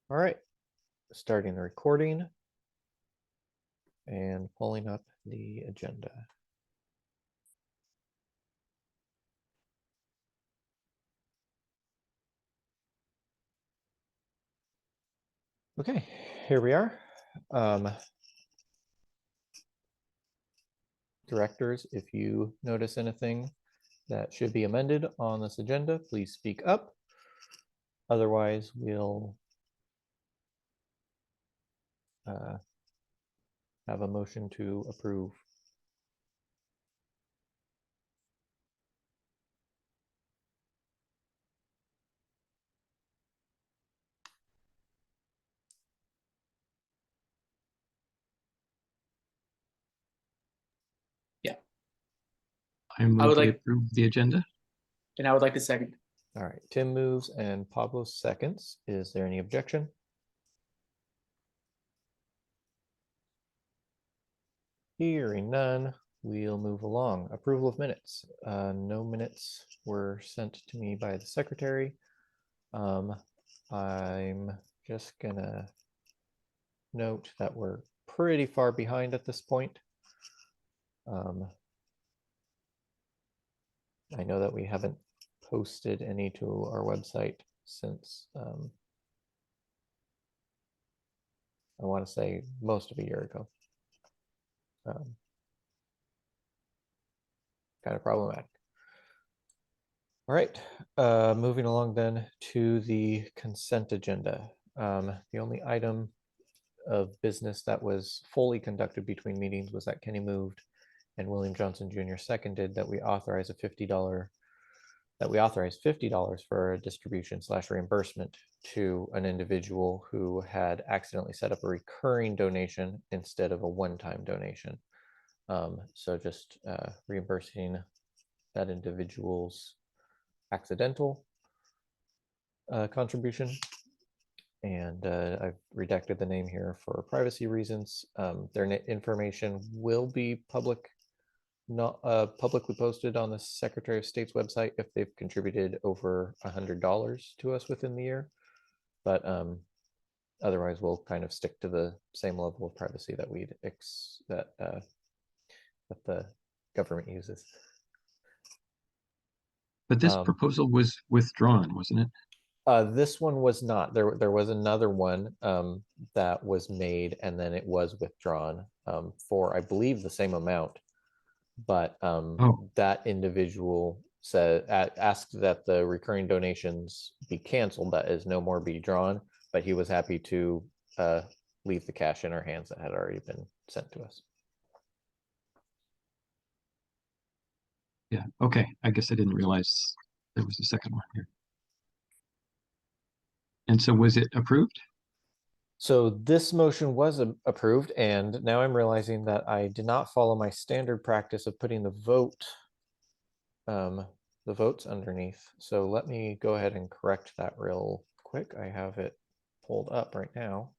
All right, starting the recording and pulling up the agenda. Okay, here we are. Directors, if you notice anything that should be amended on this agenda, please speak up. Otherwise, we'll have a motion to approve. I move we approve the agenda. And I would like to second. All right, Tim moves and Pablo seconds. Is there any objection? Hearing none, we'll move along. Approval of minutes. No minutes were sent to me by the secretary. I'm just gonna note that we're pretty far behind at this point. I know that we haven't posted any to our website since I want to say most of a year ago. Kind of problematic. All right, moving along then to the consent agenda. The only item of business that was fully conducted between meetings was that Kenny moved and William Johnson Jr. seconded that we authorize $50 for a distribution / reimbursement to an individual who had accidentally set up a recurring donation instead of a one-time donation. So just reimbursing that individual's accidental contribution. And I've redacted the name here for privacy reasons. Their information will be publicly posted on the Secretary of State's website if they've contributed over $100 to us within the year. But otherwise, we'll kind of stick to the same level of privacy that that the government uses. But this proposal was withdrawn, wasn't it? This one was not. There was another one that was made and then it was withdrawn for, I believe, the same amount. But that individual asked that the recurring donations be canceled, that is no more be drawn, but he was happy to leave the cash in our hands that had already been sent to us. Yeah, okay. I guess I didn't realize there was a second one here. And so was it approved? So this motion was approved, and now I'm realizing that I did not follow my standard practice of putting the votes underneath. So let me go ahead and correct that real quick. I have it pulled up right now.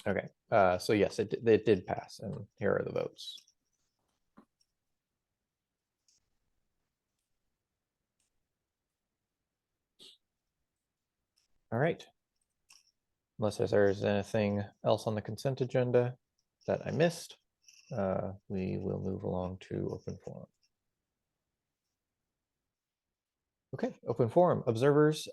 Okay, so yes, it did pass, and here are the votes. All right. Unless there's anything else on the consent agenda that I missed, we will move along to open forum. Okay, open forum. Observers,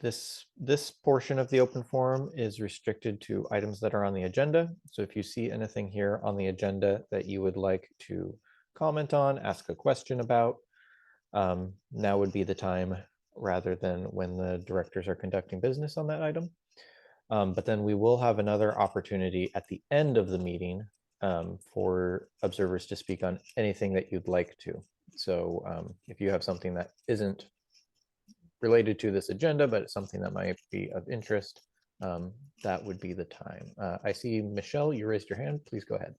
this portion of the open forum is restricted to items that are on the agenda. So if you see anything here on the agenda that you would like to comment on, ask a question about, now would be the time rather than when the directors are conducting business on that item. But then we will have another opportunity at the end of the meeting for observers to speak on anything that you'd like to. So if you have something that isn't related to this agenda, but it's something that might be of interest, that would be the time. I see Michelle, you raised your hand. Please go ahead.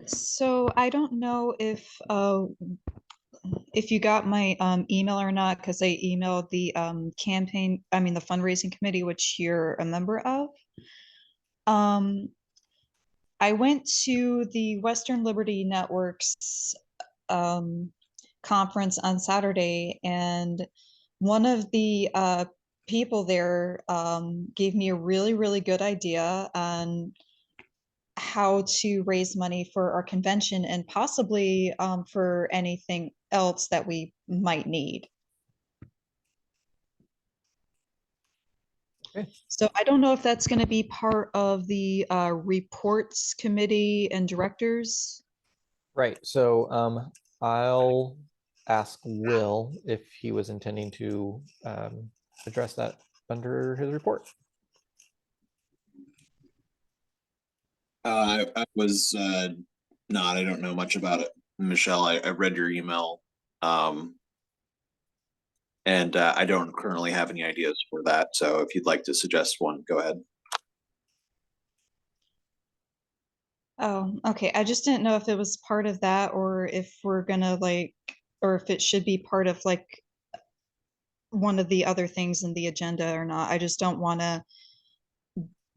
So I don't know if you got my email or not, because I emailed the the fundraising committee, which you're a member of. I went to the Western Liberty Network's conference on Saturday, and one of the people there gave me a really, really good idea on how to raise money for our convention and possibly for anything else that we might need. Okay. So I don't know if that's going to be part of the reports committee and directors. Right. So I'll ask Will if he was intending to address that under his report. I was not. I don't know much about it, Michelle. I read your email, and I don't currently have any ideas for that. So if you'd like to suggest one, go ahead. Oh, okay. I just didn't know if it was part of that or if we're gonna or if it should be part of one of the other things in the agenda or not. I just don't want to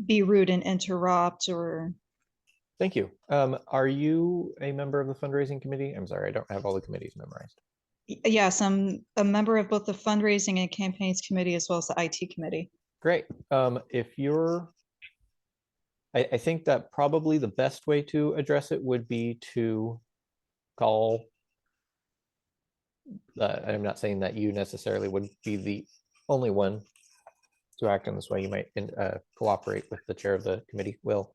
be rude and interrupt or. Thank you. Are you a member of the fundraising committee? I'm sorry, I don't have all the committees memorized. Yes, I'm a member of both the fundraising and campaigns committee as well as the IT committee. Great. If you're, I think that probably the best way to address it would be to call. I'm not saying that you necessarily would be the only one to act in this way. You might cooperate with the chair of the committee, Will.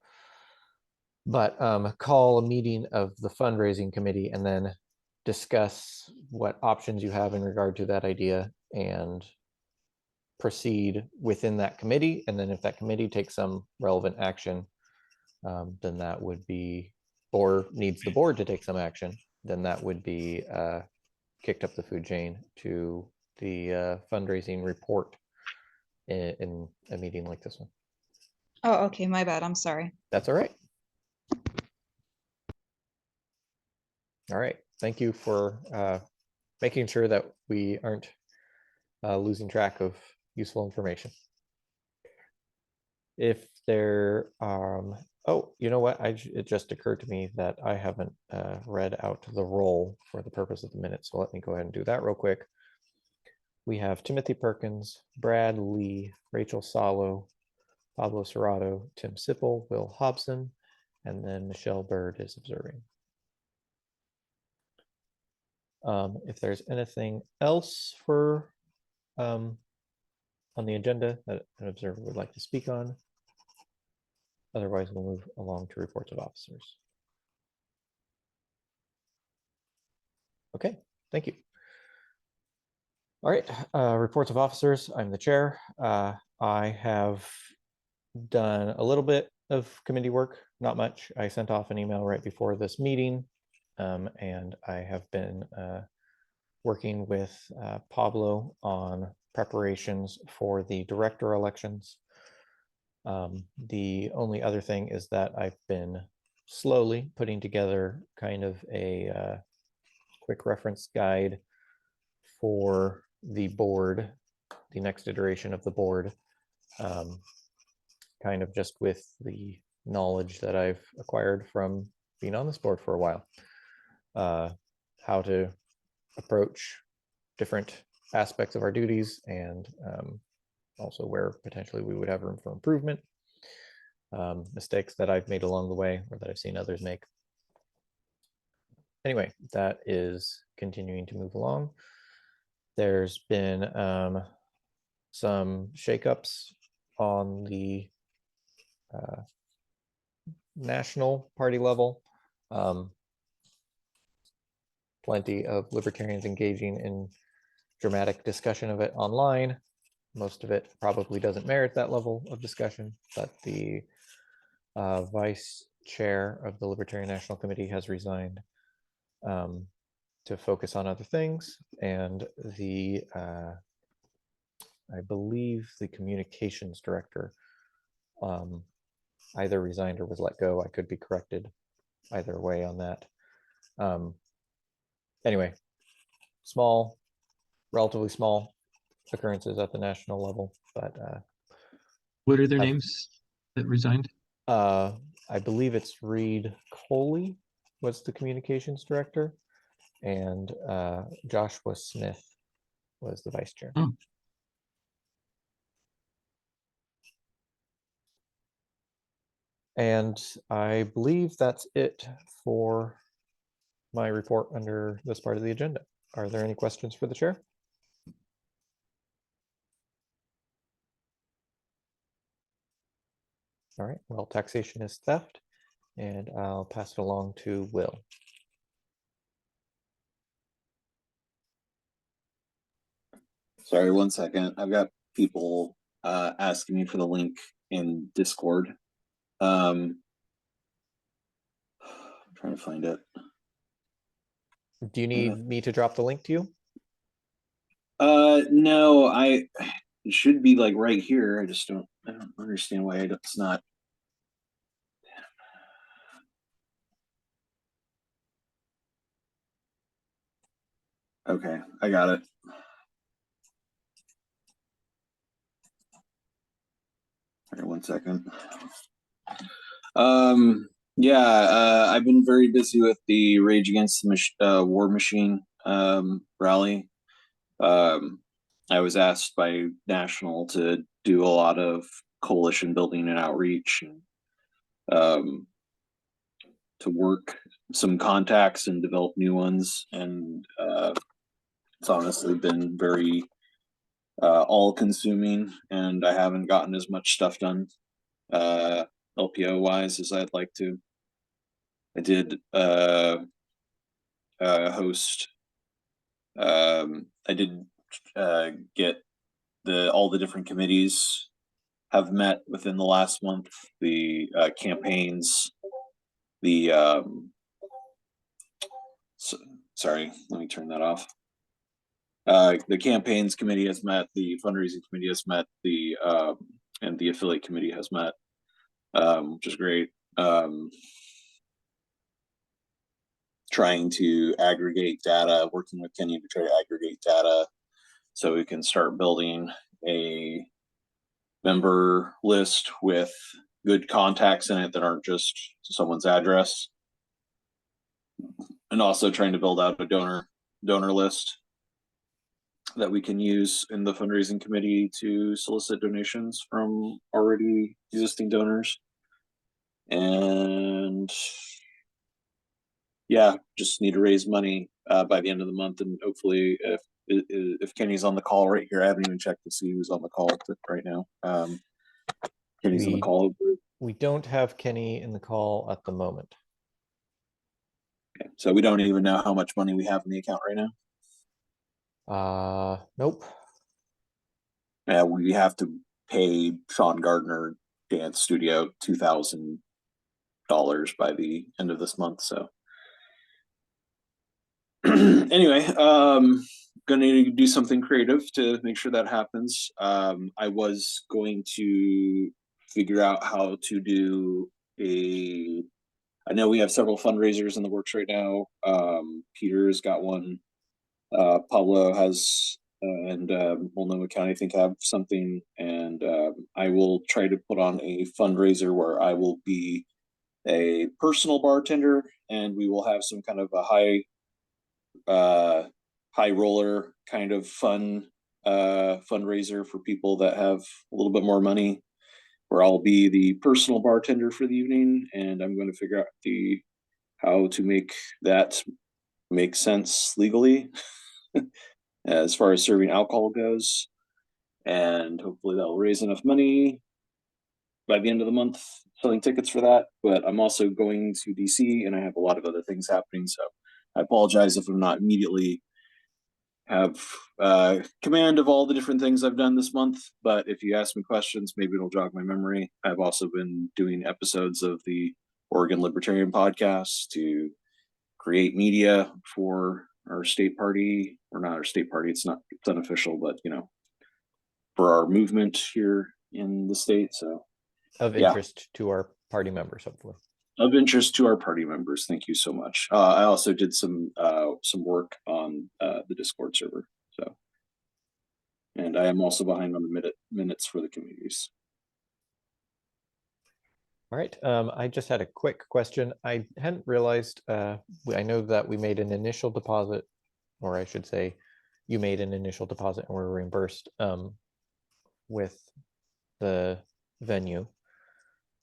But call a meeting of the fundraising committee and then discuss what options you have in regard to that idea and proceed within that committee. And then if that committee takes some relevant action, then that would be, or needs the board to take some action, then that would be kicked up the food chain to the fundraising report in a meeting like this one. Oh, okay, my bad. I'm sorry. That's all right. All right. Thank you for making sure that we aren't losing track of useful information. If there, oh, you know what? It just occurred to me that I haven't read out the roll for the purpose of the minute. So let me go ahead and do that real quick. We have Timothy Perkins, Brad Lee, Rachel Salo, Pablo Serrato, Tim Sipple, Will Hobson, and then Michelle Bird is observing. If there's anything else for on the agenda that an observer would like to speak on, otherwise we'll move along to reports of officers. Okay, thank you. All right, reports of officers. I'm the chair. I have done a little bit of committee work, not much. I sent off an email right before this meeting, and I have been working with Pablo on preparations for the director elections. The only other thing is that I've been slowly putting together kind of a quick reference guide for the board, the next iteration of the board, kind of just with the knowledge that I've acquired from being on this board for a while, how to approach different aspects of our duties and also where potentially we would have room for improvement, mistakes that I've made along the way or that I've seen others make. Anyway, that is continuing to move along. There's been some shakeups on the national party level. Plenty of libertarians engaging in dramatic discussion of it online. Most of it probably doesn't merit that level of discussion, but the vice chair of the Libertarian National Committee has resigned to focus on other things, and the I believe the communications director either resigned or was let go. I could be corrected either way on that. Anyway, small, relatively small occurrences at the national level, but What are their names that resigned? I believe it's Reed Coley was the communications director, and Joshua Smith was the vice chair. Oh. And I believe that's it for my report under this part of the agenda. Are there any questions for the chair? All right, well, taxation is theft, and I'll pass it along to Will. Sorry, 1 second. I've got people asking me for the link in Discord. I'm trying to find it. Do you need me to drop the link to you? No, it should be like right here. I don't understand why it's not. Okay, I got it. All right, 1 second. Yeah, I've been very busy with the Rage Against the War Machine rally. I was asked by National to do a lot of coalition building and outreach, and to work some contacts and develop new ones. And it's honestly been very all consuming, and I haven't gotten as much stuff done LPO wise as I'd like to. I did host I did get all the different committees have met within the last month. The campaigns, the sorry, let me turn that off. The campaigns committee has met, the fundraising committee has met, and the affiliate committee has met, which is great. Trying to aggregate data, working with Kenny to try to aggregate data so we can start building a member list with good contacts in it that aren't just someone's address. And also trying to build out a donor list that we can use in the fundraising committee to solicit donations from already existing donors. And yeah, just need to raise money by the end of the month, and hopefully if Kenny's on the call right here, I haven't even checked to see who's on the call right now. Kenny's on the call. We don't have Kenny in the call at the moment. Okay, so we don't even know how much money we have in the account right now. Nope. We have to pay Sean Gardner Dance Studio $2,000 by the end of this month. So anyway, gonna need to do something creative to make sure that happens. I was going to figure out how to do I know we have several fundraisers in the works right now. Peter's got one. Pablo has, and Multnomah County, I think, have something. And I will try to put on a fundraiser where I will be a personal bartender, and we will have some kind of a high roller kind of fun fundraiser for people that have a little bit more money, where I'll be the personal bartender for the evening, and I'm going to figure out how to make that make sense legally as far as serving alcohol goes. and hopefully that will raise enough money by the end of the month selling tickets for that. But I'm also going to DC and I have a lot of other things happening, so I apologize if I'm not immediately have command of all the different things I've done this month. But if you ask me questions, maybe it'll jog my memory. I've also been doing episodes of the Oregon Libertarian podcast to create media for our state party, or not our state party. It's unofficial, but for our movement here in the state. So Of yeah. interest to our party members, hopefully. Of interest to our party members. Thank you so much. I also did some work on the Discord server. So, and I am also behind on the minutes for the communities. All right. I just had a quick question. I hadn't realized, I know that we made an initial deposit, or I should say you made an initial deposit and were reimbursed with the venue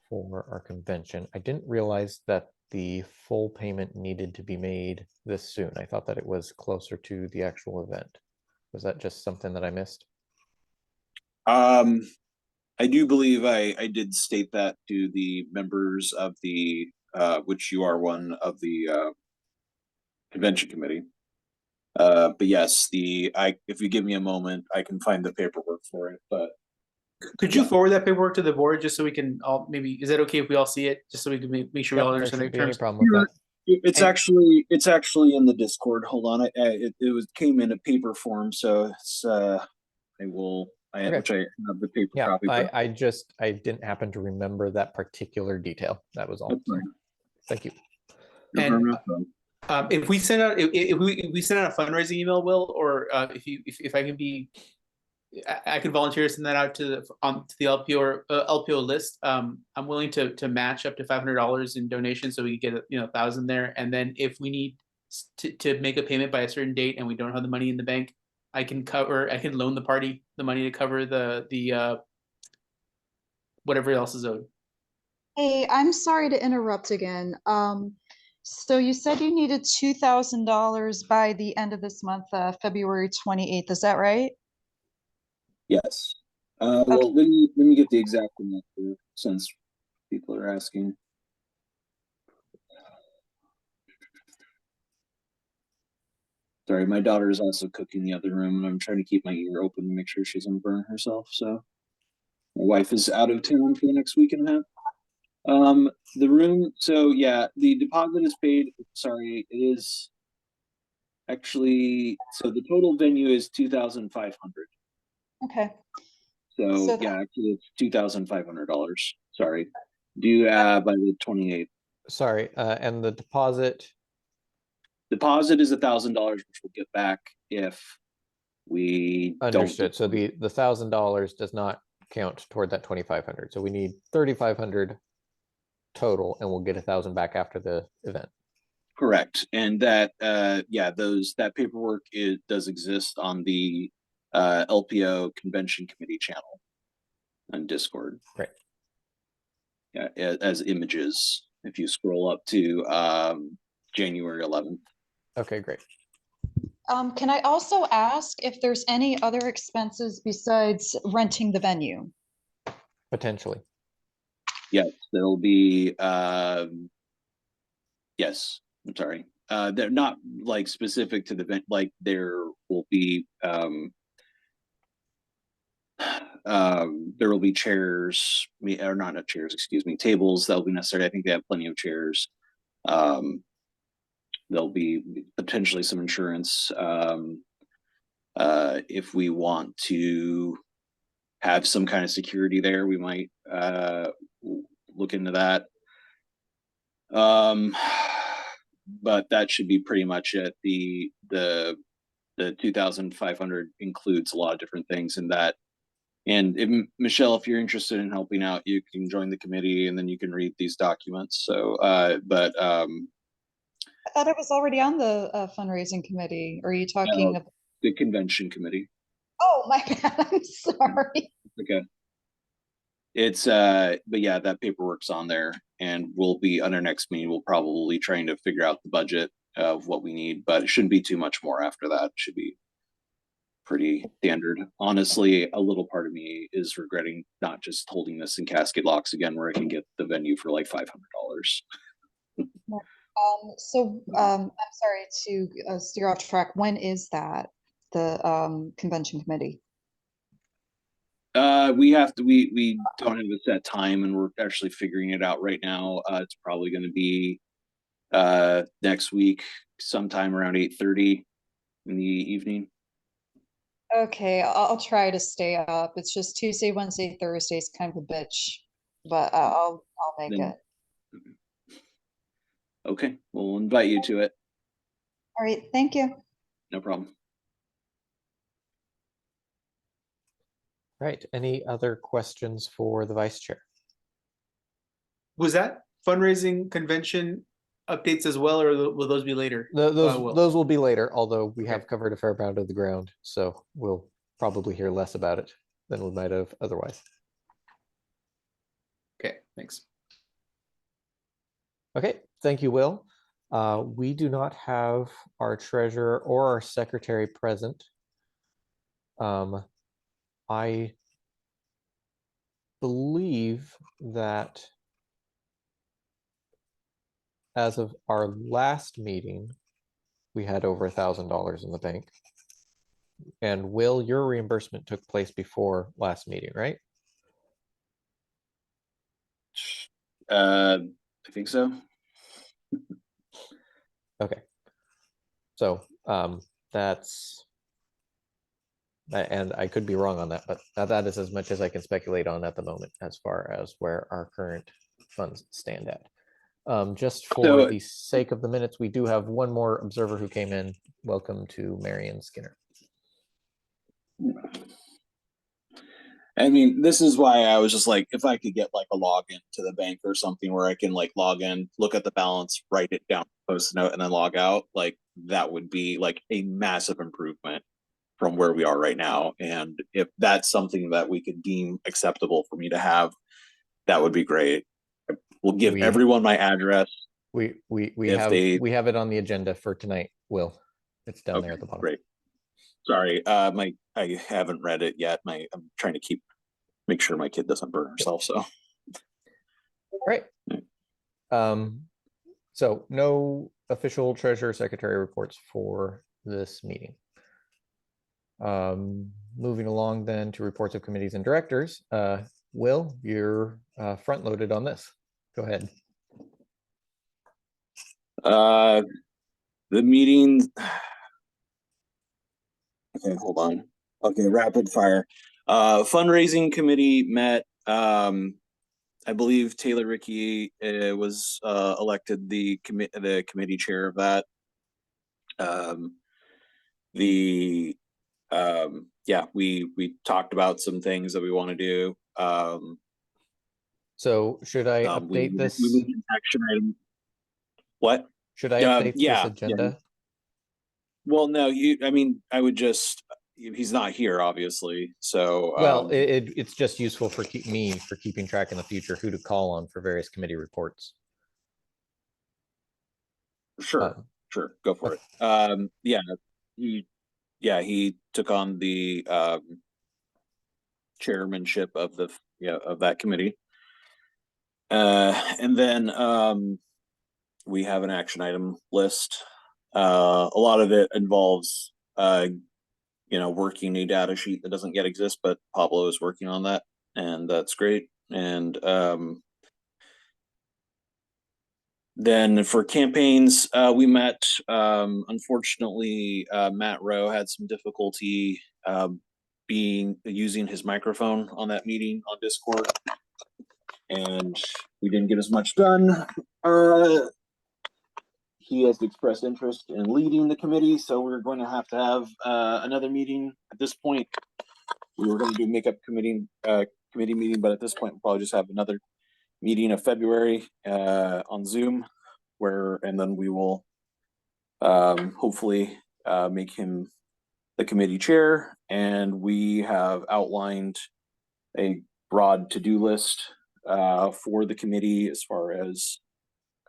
for our convention. I didn't realize that the full payment needed to be made this soon. I thought that it was closer to the actual event. Was that just something that I missed? I do believe I did state that to the members of the which you are one of the convention committee. But yes, if you give me a moment, I can find the paperwork for it. But could you forward that paperwork to the board just so we can all maybe? Is that okay if we all see it, just so we can make sure we all There understand shouldn't the be any terms? problem with that. It's actually in the Discord. Hold on, it came in a paper form, so it's Okay. which I have the paper Yeah, copy. I didn't happen to remember that particular detail. That was all. That's fine. Thank you. And if we send out if we send out a fundraising email, Will, or if I can be, I could volunteer to send that out to the LPO or LPO list. I'm willing to match up to $500 in donations, so we get 1,000 there. And then if we need to make a payment by a certain date and we don't have the money in the bank, I can loan the party the money to cover the whatever else is owed. Hey, I'm sorry to interrupt again. So you said you needed $2,000 by the end of this month, February 28th. Is that right? Yes. Well, let me get the exact amount since people are asking. Sorry, my daughter is also cooking in the other room, and I'm trying to keep my ear open to make sure she doesn't burn herself. So my wife is out of town for the next week and a half. The room. So yeah, the deposit is paid. Sorry, it is actually. So the total venue is $2,500. Okay. So yeah, actually it's $2,500. Sorry, due by the 28th. Sorry, and the deposit Deposit is $1,000, which we'll get back if we understood. don't. So the $1,000 does not count toward that 2,500. So we need 3,500 total, and we'll get 1,000 back after the event. Correct, and that that paperwork does exist on the LPO convention committee channel on Discord. Great. Yeah, as images. If you scroll up to January 11th. Okay, great. Can I also ask if there's any other expenses besides renting the venue? Potentially. Yes, there'll be yes, I'm sorry. They're not like specific to the event, like there will be there will be chairs, or not chairs, excuse me, tables that will be necessary. I think they have plenty of chairs. There'll be potentially some insurance if we want to have some kind of security there. We might look into that. But that should be pretty much it. The 2,500 includes a lot of different things in that. And Michelle, if you're interested in helping out, you can join the committee and then you can read these documents. So, I thought it was already on the fundraising committee. Are you talking about the convention committee? Oh my God, I'm sorry. Okay. It's but yeah, that paperwork's on there, and we'll be on our next meeting. We'll probably trying to figure out the budget of what we need, but it shouldn't be too much more after that. It should be pretty standard. Honestly, a little part of me is regretting not just holding this in Cascade Locks again, where I can get the venue for like $500. I'm sorry to steer off track. When is that, the convention committee? We don't have a set time, and we're actually figuring it out right now. It's probably going to be next week, sometime around 8:30 in the evening. Okay, I'll try to stay up. It's just Tuesday, Wednesday, Thursday is kind of a bitch, but I'll make Then- it. Okay, we'll invite you to it. All right, thank you. No problem. Right. Any other questions for the vice chair? Was that fundraising convention updates as well, or will those be later? Those will be later, although we have covered a fair amount of the ground, so we'll probably hear less about it than we might have otherwise. Okay, thanks. Okay, thank you, Will. We do not have our treasurer or our secretary present. I believe that as of our last meeting, we had over $1,000 in the bank. And Will, your reimbursement took place before last meeting, right? I think so. Okay. So that's, and I could be wrong on that, but that is as much as I can speculate on at the moment as far as where our current funds stand at. Just for the sake of the minutes, we do have one more observer who came in. Welcome to Marion Skinner. I mean, this is why I was just like, if I could get like a login to the bank or something where I can like log in, look at the balance, write it down, post a note, and then log out, like that would be like a massive improvement from where we are right now. And if that's something that we could deem acceptable for me to have, that would be great. We'll give everyone my address. We have it on the agenda for tonight, Will. It's down there at the bottom. Great. Sorry, I haven't read it yet. I'm trying to make sure my kid doesn't burn herself. So, right. So no official treasurer secretary reports for this meeting. Moving along then to reports of committees and directors. Will, you're front loaded on this. Go ahead. The meeting. Okay, hold on. Okay, rapid fire. Fundraising committee met. I believe Taylor Rickey was elected the committee chair of that. Yeah, we talked about some things that we want to do. So should I update this? We moved an action item. What? Should I update this agenda? Yeah. Well, no, I mean, I would just, he's not here, obviously. So, well, it's just useful for keeping track in the future who to call on for various committee reports. Sure, go for it. He took on the chairmanship of of that committee. And then we have an action item list. A lot of it involves working a data sheet that doesn't yet exist, but Pablo is working on that, and that's great. And then for campaigns, we met. Unfortunately, Matt Rowe had some difficulty using his microphone on that meeting on Discord, and we didn't get as much done. He has expressed interest in leading the committee, so we're going to have another meeting. At this point, we were going to do makeup committee meeting, but at this point, we'll probably just have another meeting of February on Zoom, and then we will hopefully make him the committee chair. And we have outlined a broad to-do list for the committee as far as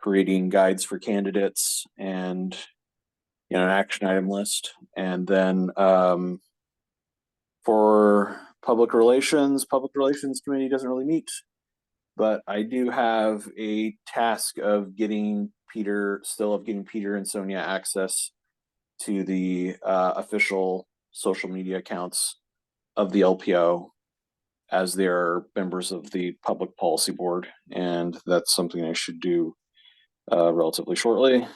creating guides for candidates and an action item list. And then For public relations committee doesn't really meet, but I do have a task of getting Peter and Sonia access to the official social media accounts of the LPO, as they're members of the public policy board, and that's something I should do relatively shortly.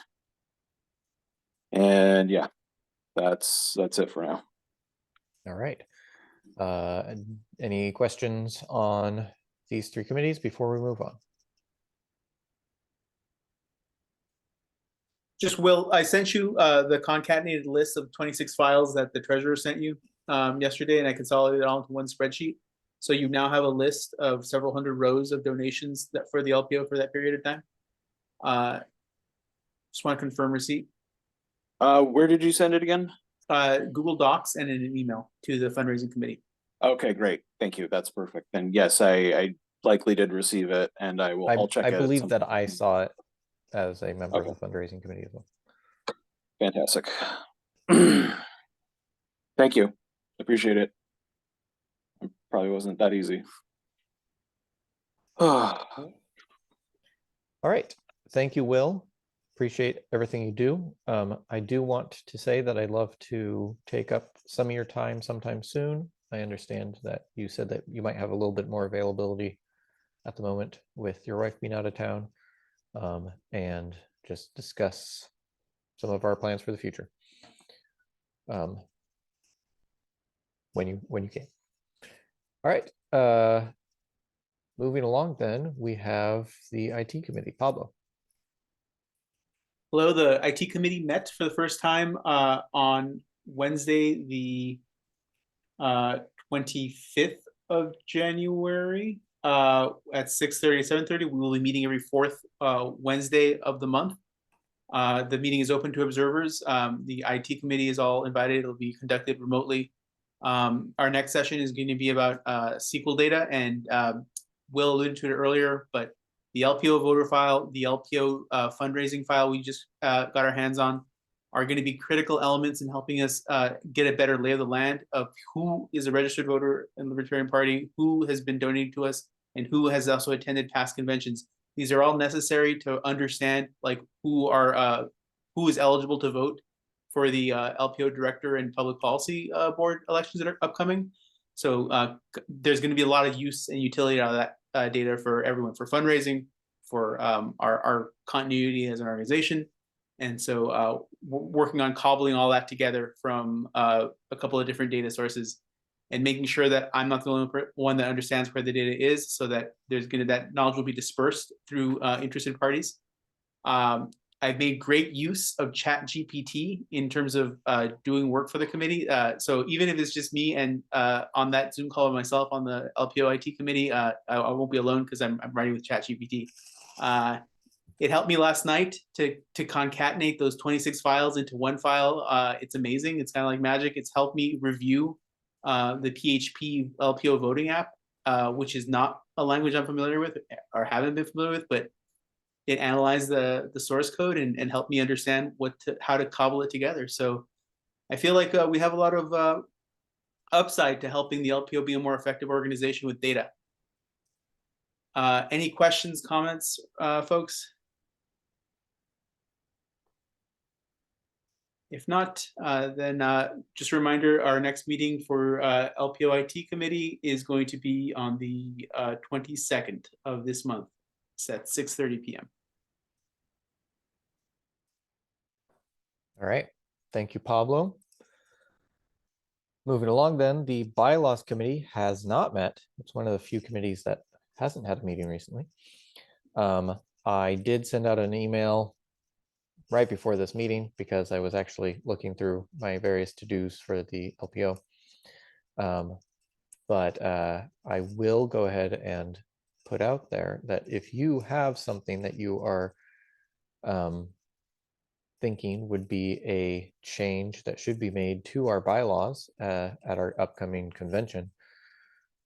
And yeah, that's it for now. All right. Any questions on these three committees before we move on? Just Will, I sent you the concatenated list of 26 files that the treasurer sent you yesterday, and I consolidated it all into one spreadsheet. So you now have a list of several hundred rows of donations that for the LPO for that period of time. Just want to confirm receipt. Where did you send it again? Google Docs and in an email to the fundraising committee. Okay, great. Thank you. That's perfect. Then yes, I likely did receive it, and I'll check it. I believe that I saw it as a member Okay. of the fundraising committee as well. Fantastic. Thank you. Appreciate it. It probably wasn't that easy. All right. Thank you, Will. Appreciate everything you do. I do want to say that I'd love to take up some of your time sometime soon. I understand that you said that you might have a little bit more availability at the moment with your wife being out of town, and just discuss some of our plans for the future when you can. All right. Moving along, then we have the IT committee. Pablo. Hello, the IT committee met for the first time on Wednesday, the 25th of January at 6:30 to 7:30. We will be meeting every fourth Wednesday of the month. The meeting is open to observers. The IT committee is all invited. It'll be conducted remotely. Our next session is going to be about SQL data, and Will alluded to it earlier, but the LPO voter file, the LPO fundraising file we just got our hands on are going to be critical elements in helping us get a better lay of the land of who is a registered voter in the Libertarian Party, who has been donating to us, and who has also attended past conventions. These are all necessary to understand like who is eligible to vote for the LPO director and public policy board elections that are upcoming. So there's going to be a lot of use and utility out of that data for everyone, for fundraising, for our continuity as an organization. And so we're working on cobbling all that together from a couple of different data sources and making sure that I'm not the only one that understands where the data is, so that that knowledge will be dispersed through interested parties. I've made great use of ChatGPT in terms of doing work for the committee. So even if it's just me and on that Zoom call with myself on the LPO IT committee, I won't be alone because I'm writing with ChatGPT. It helped me last night to concatenate those 26 files into one file. It's amazing. It's kind of like magic. It's helped me review the PHP LPO voting app, which is not a language I'm familiar with or haven't been familiar with, but it analyzed the source code and helped me understand how to cobble it together. So I feel like we have a lot of upside to helping the LPO be a more effective organization with data. Any questions, comments, folks? If not, then just a reminder, our next meeting for LPO IT committee is going to be on the 22nd of this month. It's at 6:30 p.m. All right. Thank you, Pablo. Moving along then, the bylaws committee has not met. It's one of the few committees that hasn't had a meeting recently. I did send out an email right before this meeting because I was actually looking through my various to-dos for the LPO. But I will go ahead and put out there that if you have something that you are thinking would be a change that should be made to our bylaws at our upcoming convention,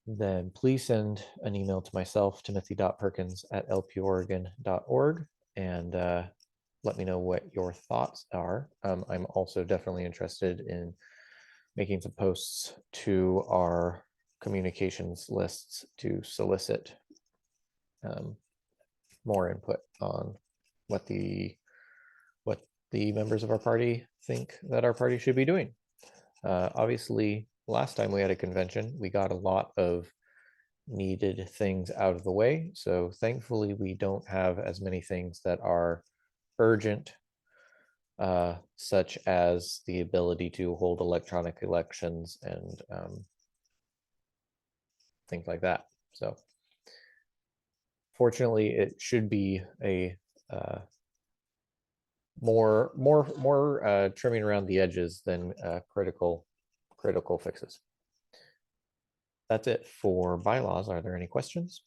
then please send an email to myself, timothy.perkins@lporegon.org, and let me know what your thoughts are. I'm also definitely interested in making some posts to our communications lists to solicit more input on what the members of our party think that our party should be doing. Obviously, last time we had a convention, we got a lot of needed things out of the way. So thankfully, we don't have as many things that are urgent, such as the ability to hold electronic elections and things like that. So fortunately, it should be a more trimming around the edges than critical fixes. That's it for bylaws. Are there any questions?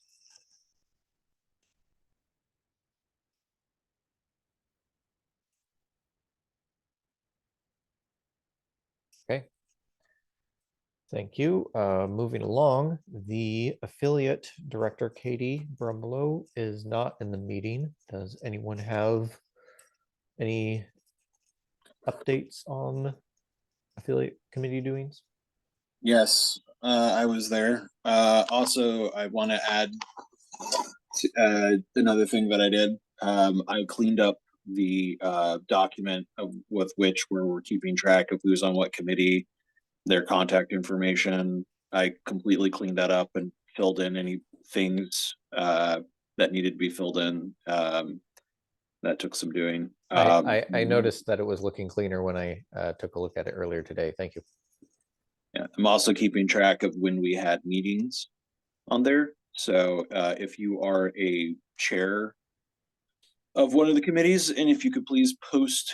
Okay. Thank you. Moving along, the affiliate director, Katie Brumlow, is not in the meeting. Does anyone have any updates on affiliate committee doings? Yes, I was there. Also, I want to add another thing that I did. I cleaned up the document with which we're keeping track of who's on what committee, their contact information. I completely cleaned that up and filled in any things that needed to be filled in. That took some doing. I noticed that it was looking cleaner when I took a look at it earlier today. Thank you. Yeah, I'm also keeping track of when we had meetings on there. So if you are a chair of one of the committees, and if you could please post,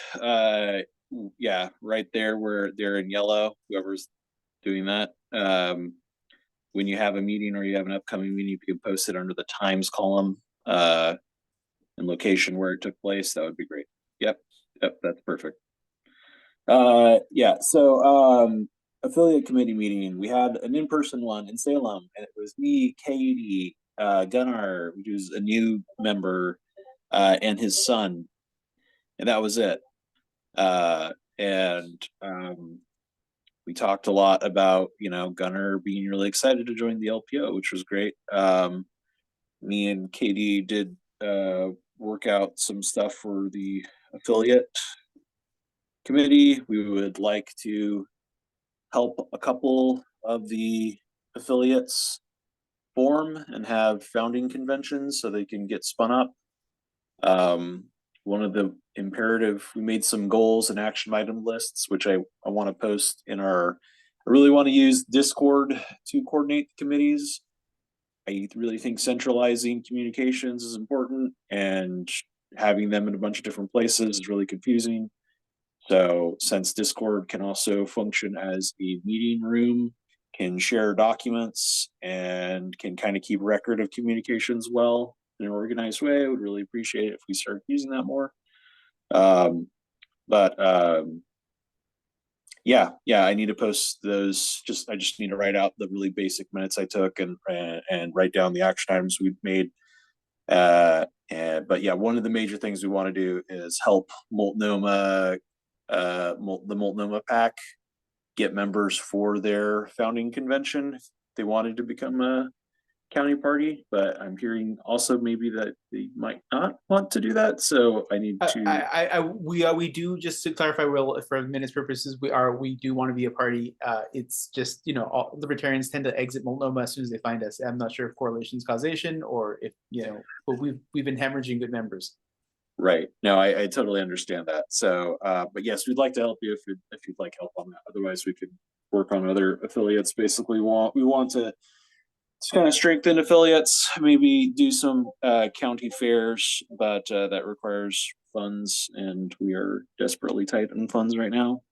yeah, right there where they're in yellow, whoever's doing that. When you have a meeting or you have an upcoming meeting, you can post it under the times column and location where it took place. That would be great. Yep, that's perfect. Yeah, so affiliate committee meeting, we had an in-person one in Salem, and it was me, Katie, Gunnar, who's a new member, and his son, and that was it. And we talked a lot about, Gunnar being really excited to join the LPO, which was great. Me and Katie did work out some stuff for the affiliate committee. We would like to help a couple of the affiliates form and have founding conventions so they can get spun up. One of the we made some goals and action item lists, which I want to post in I really want to use Discord to coordinate the committees. I really think centralizing communications is important, and having them in a bunch of different places is really confusing. So since Discord can also function as a meeting room, can share documents, and can kind of keep record of communications well in an organized way, I would really appreciate it if we start using that more. Yeah, I need to post those. I just need to write out the really basic minutes I took and write down the action items we've made. But yeah, one of the major things we want to do is help Multnomah, the Multnomah PAC, get members for their founding convention if they wanted to become a county party. But I'm hearing also maybe that they might not want to do that, so I need to. We do, just to clarify, Will, for minutes purposes, we do want to be a party. It's just, all libertarians tend to exit Multnomah as soon as they find us. I'm not sure if correlation's causation or if but we've been hemorrhaging good members. Right. No, I totally understand that. So, but yes, we'd like to help you if you'd like help on that. Otherwise, we could work on other affiliates. Basically, we want to kind of strengthen affiliates, maybe do some county fairs, but that requires funds, and we are desperately tight on funds right now.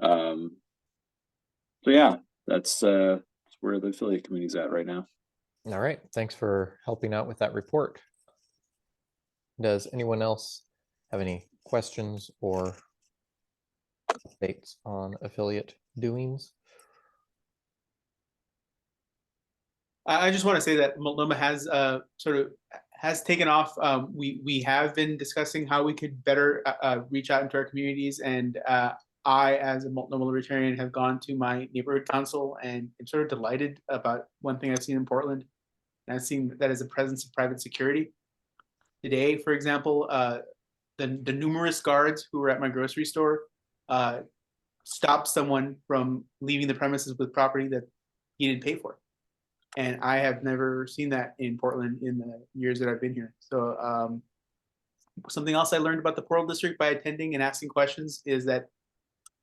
So yeah, that's where the affiliate committee's at right now. All right. Thanks for helping out with that report. Does anyone else have any questions or updates on affiliate doings? I just want to say that Multnomah has has taken off. We have been discussing how we could better reach out into our communities, and I, as a normal libertarian, have gone to my neighborhood council and am sort of delighted about one thing I've seen in Portland. And I've seen that as a presence of private security. Today, for example, the numerous guards who were at my grocery store stopped someone from leaving the premises with property that he didn't pay for. And I have never seen that in Portland in the years that I've been here. So something else I learned about the Portal District by attending and asking questions is that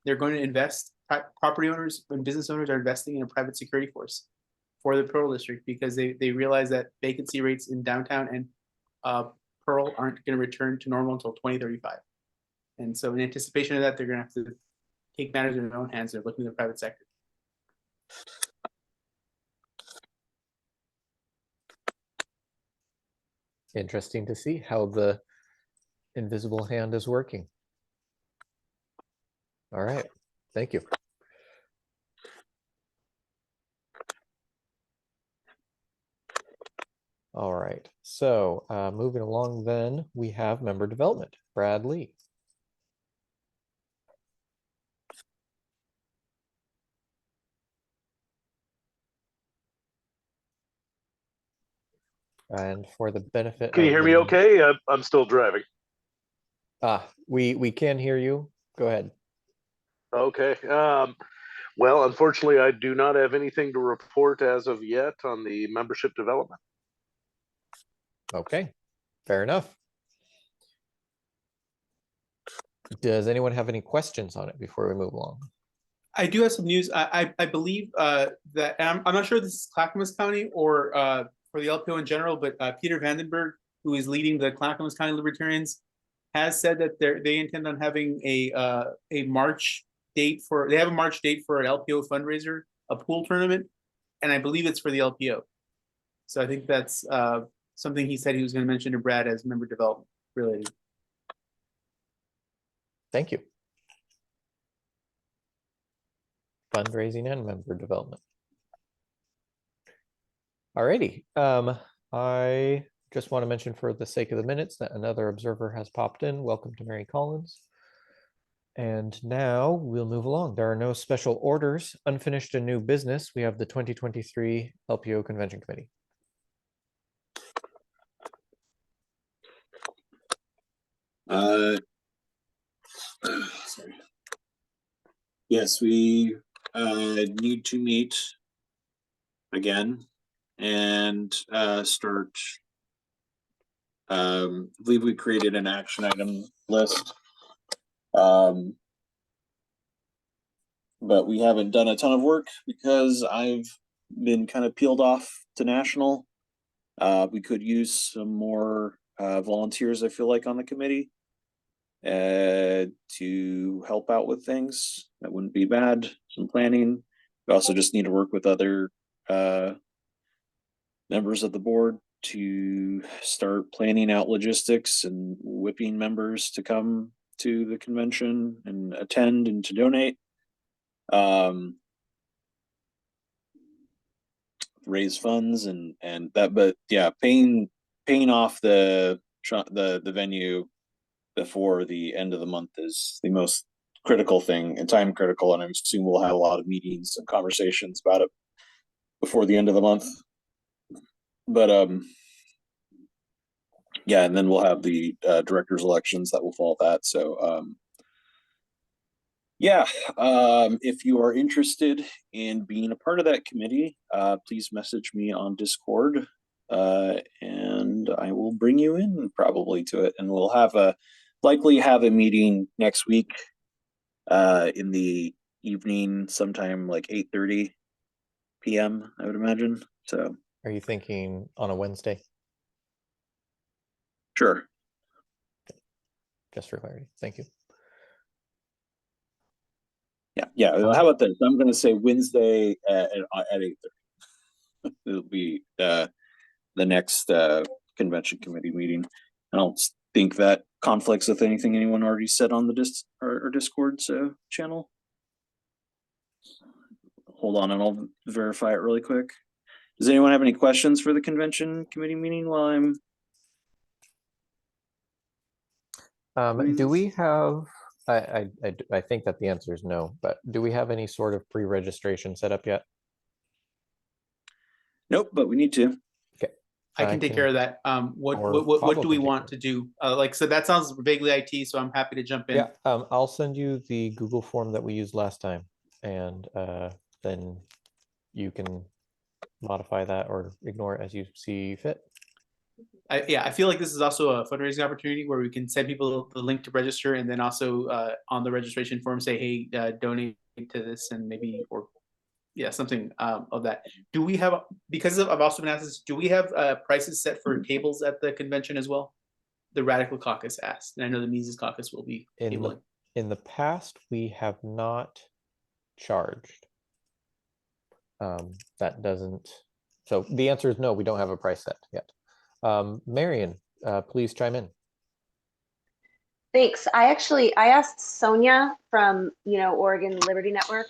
they're going to invest, property owners and business owners are investing in a private security force for the Pearl District because they realize that vacancy rates in downtown and Pearl aren't going to return to normal until 2035. And so in anticipation of that, they're going to have to take matters in their own hands. They're looking to the private sector. Interesting to see how the invisible hand is working. All right, thank you. All right, so moving along then, we have member development. Brad Lee. And for the benefit Can you of hear me okay? I'm still driving. We can hear you. Go ahead. Okay. Well, unfortunately, I do not have anything to report as of yet on the membership development. Okay, fair enough. Does anyone have any questions on it before we move along? I do have some news. I believe that I'm not sure if this is Clackamas County or for the LPO in general, but Peter Vandenberg, who is leading the Clackamas County Libertarians, has said that they intend on having a March date for. They have a March date for an LPO fundraiser, a pool tournament, and I believe it's for the LPO. So I think that's something he said he was going to mention to Brad as member development related. Thank you. Fundraising and member development. Alrighty. I just want to mention for the sake of the minutes that another observer has popped in. Welcome to Mary Collins. And now we'll move along. There are no special orders, unfinished and new business. We have the 2023 LPO Convention Committee. Sorry. Yes, we need to meet again and start. I believe we created an action item list, but we haven't done a ton of work because I've been kind of peeled off to national. We could use some more volunteers, I feel like, on the committee to help out with things. That wouldn't be bad. Some planning. We also just need to work with other members of the board to start planning out logistics and whipping members to come to the convention and attend and to donate. Raise funds and that, but yeah, paying off the venue before the end of the month is the most critical thing and time critical, and I assume we'll have a lot of meetings and conversations about it before the end of the month. But yeah, and then we'll have the directors elections that will follow that. So yeah, if you are interested in being a part of that committee, please message me on Discord, and I will bring you in probably to it, and we'll likely have a meeting next week in the evening, sometime like 8:30 p.m. I would imagine. So Are you thinking on a Wednesday? Sure. Just for clarity. Thank you. Yeah. How about this? I'm going to say Wednesday at 8:30. It'll be the next convention committee meeting. I don't think that conflicts with anything anyone already said on the Discord channel. Hold on, and I'll verify it really quick. Does anyone have any questions for the convention committee meeting while I'm? Do we have I think that the answer is no, but do we have any sort of pre-registration set up yet? Nope, but we need to. Okay. I can take care of that. What or what Pablo do we can take want care to do? Like, so that sounds vaguely IT, so I'm happy to jump in. Yeah, I'll send you the Google form that we used last time, and then you can modify that or ignore it as you see fit. Yeah, I feel like this is also a fundraising opportunity where we can send people the link to register, and then also on the registration form say, hey, donate to this, and maybe, or yeah, something of that. Do we have, because I've also been asked this, do we have prices set for tables at the convention as well? The Radical Caucus asked, and I know the Mises Caucus will be tabling. In the past, we have not charged. That doesn't, so the answer is no, we don't have a price set yet. Marion, please chime in. Thanks. I asked Sonia from, Oregon Liberty Network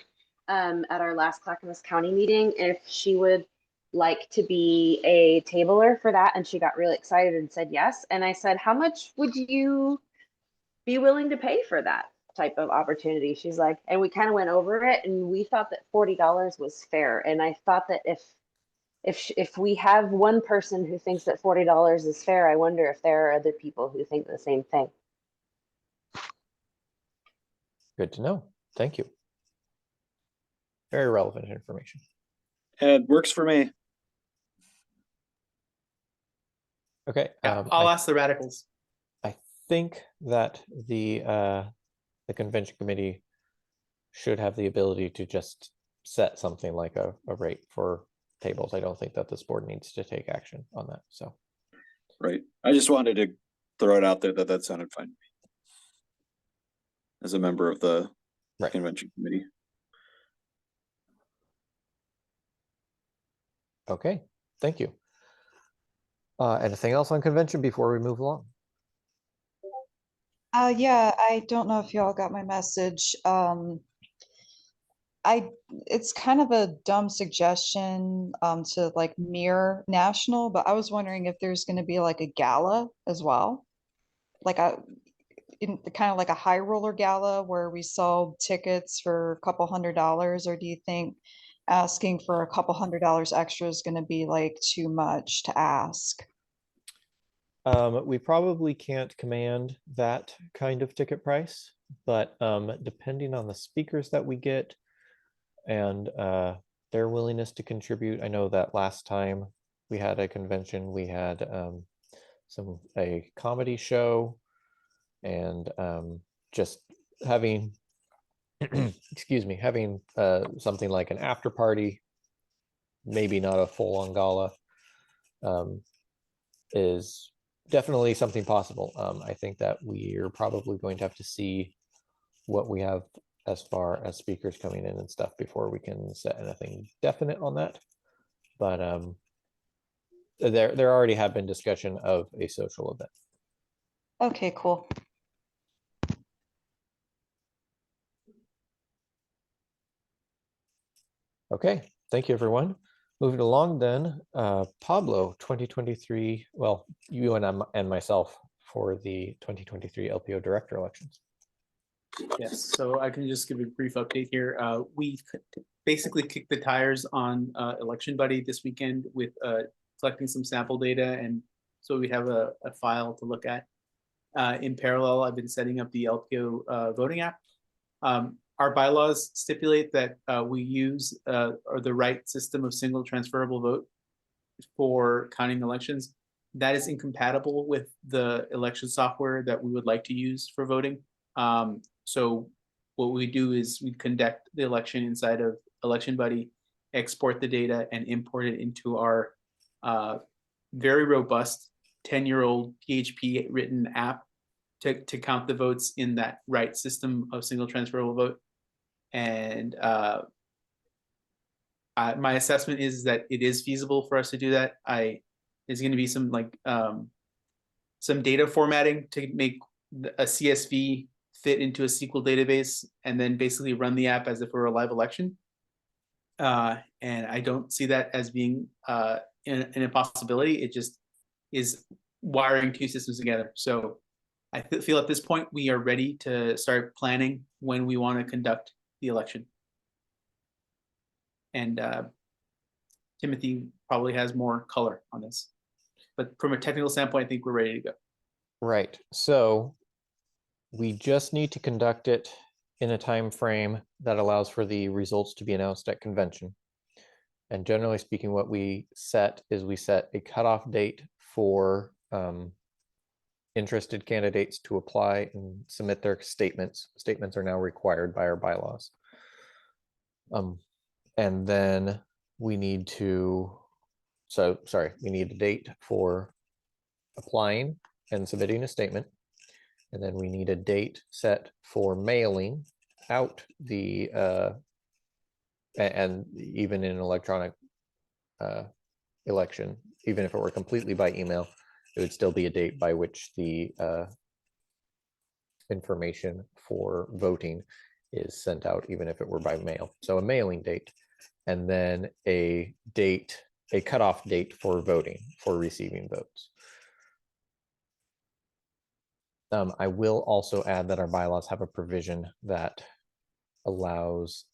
at our last Clackamas County meeting if she would like to be a tabler for that, and she got really excited and said yes. And I said, how much would you be willing to pay for that type of opportunity? She's like, and we kind of went over it, and we thought that $40 was fair. And I thought that if we have one person who thinks that $40 is fair, I wonder if there are other people who think the same thing. Good to know. Thank you. Very relevant information. It works for me. Okay. Yeah, I'll ask the radicals. I think that the convention committee should have the ability to just set something like a rate for tables. I don't think that this board needs to take action on that. So, right. I just wanted to throw it out there that sounded fine to me as a member of the convention committee. Okay, thank you. Anything else on convention before we move along? Yeah, I don't know if y'all got my message. It's kind of a dumb suggestion to like mirror national, but I was wondering if there's going to be like a gala as well, like kind of like a high roller gala where we sold tickets for a couple $100s, or do you think asking for a couple $100 extra is going to be like too much to ask? We probably can't command that kind of ticket price, but depending on the speakers that we get and their willingness to contribute. I know that last time we had a convention, we had a comedy show, and just having excuse me, having something like an after party, maybe not a full-on gala, is definitely something possible. I think that we are probably going to have to see what we have as far as speakers coming in and stuff before we can set anything definite on that. But there already have been discussion of a social event. Okay, cool. Okay, thank you, everyone. Moving along then, Pablo, 2023, well, you and myself for the 2023 LPO director elections. Yes, so I can just give a brief update here. We basically kicked the tires on Election Buddy this weekend with collecting some sample data, and so we have a file to look at. In parallel, I've been setting up the LPO voting app. Our bylaws stipulate that we use or the right system of single transferable vote for counting elections. That is incompatible with the election software that we would like to use for voting. So what we do is we conduct the election inside of Election Buddy, export the data, and import it into our very robust 10-year-old PHP written app to count the votes in that right system of single transferable vote. And my assessment is that it is feasible for us to do that. There's going to be some some data formatting to make a CSV fit into a SQL database, and then basically run the app as if it were a live election. And I don't see that as being an impossibility. It just is wiring two systems together. So I feel at this point we are ready to start planning when we want to conduct the election. And Timothy probably has more color on this, but from a technical standpoint, I think we're ready to go. Right. So we just need to conduct it in a time frame that allows for the results to be announced at convention. And generally speaking, what we set is we set a cutoff date for interested candidates to apply and submit their statements. Statements are now required by our bylaws. And then we need to, we need a date for applying and submitting a statement. And then we need a date set for mailing out the, and even in an electronic election, even if it were completely by email, it would still be a date by which the information for voting is sent out, even if it were by mail. So a mailing date, and then a date, a cutoff date for voting, for receiving votes. I will also add that our bylaws have a provision that allows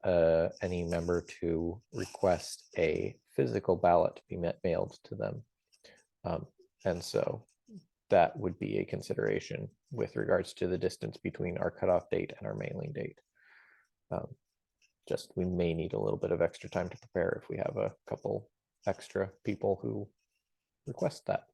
any member to request a physical ballot to be mailed to them. And so that would be a consideration with regards to the distance between our cutoff date and our mailing date. Just we may need a little bit of extra time to prepare if we have a couple extra people who request that.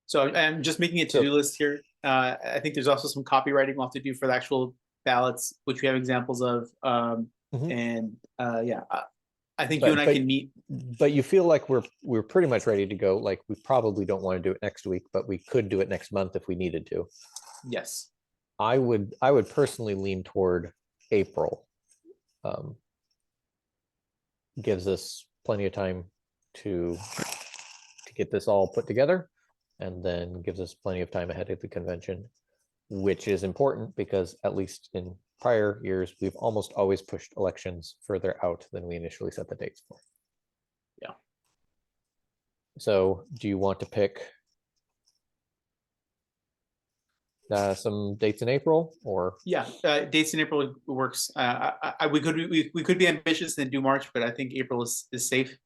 So I'm just making a to-do list here. I think there's also some copywriting we'll have to do for the actual ballots, which we have examples of. And yeah, I think you and I can meet. But you feel like we're pretty much ready to go. Like we probably don't want to do it next week, but we could do it next month if we needed to. Yes. I would personally lean toward April. Gives us plenty of time to get this all put together, and then gives us plenty of time ahead of the convention, which is important because at least in prior years, we've almost always pushed elections further out than we initially set the dates for. Yeah. So do you want to pick some dates in April, or? Yeah, dates in April works. We could be ambitious and do March, but I think April is safe.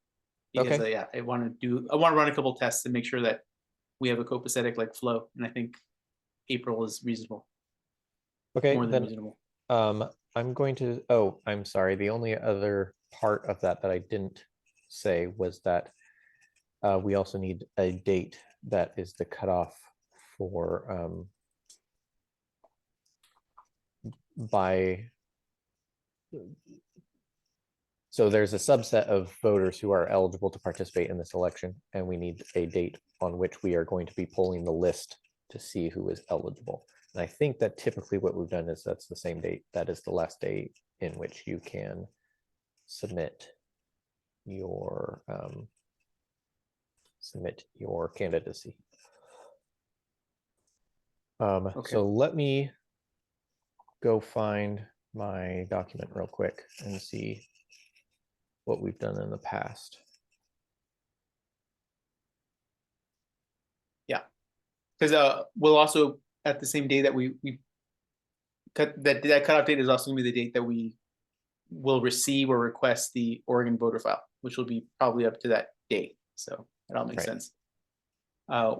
Because, okay. Yeah, I want to run a couple tests and make sure that we have a copacetic like flow, and I think April is reasonable. Okay, more than reasonable. I'm going to, oh, I'm sorry. The only other part of that I didn't say was that we also need a date that is the cutoff for so there's a subset of voters who are eligible to participate in this election, and we need a date on which we are going to be pulling the list to see who is eligible. And I think that typically what we've done is that's the same date. That is the last day in which you can submit your candidacy. Okay. So let me go find my document real quick and see what we've done in the past. Yeah, because we'll also at the same day that we cut that cutoff date is also gonna be the date that we will receive or request the Oregon voter file, which will be probably up to that date. So that all makes sense.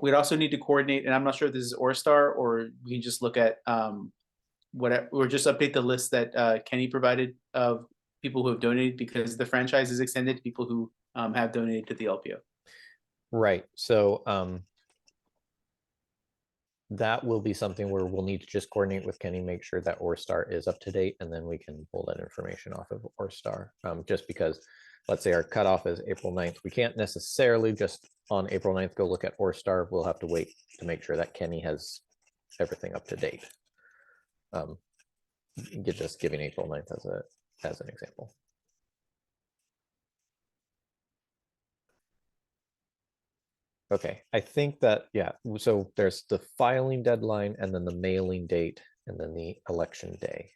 We'd also need to coordinate, and I'm not sure if this is Orstar or we can just look at or just update the list that Kenny provided of people who have donated, because the franchise is extended to people who have donated to the LPO. Right. So that will be something where we'll need to just coordinate with Kenny, make sure that Orstar is up to date, and then we can pull that information off of Orstar. Just because, let's say our cutoff is April 9th, we can't necessarily just on April 9th go look at Orstar. We'll have to wait to make sure that Kenny has everything up to date. Just giving April 9th as an example. Okay, I think that, yeah, so there's the filing deadline and then the mailing date and then the election day.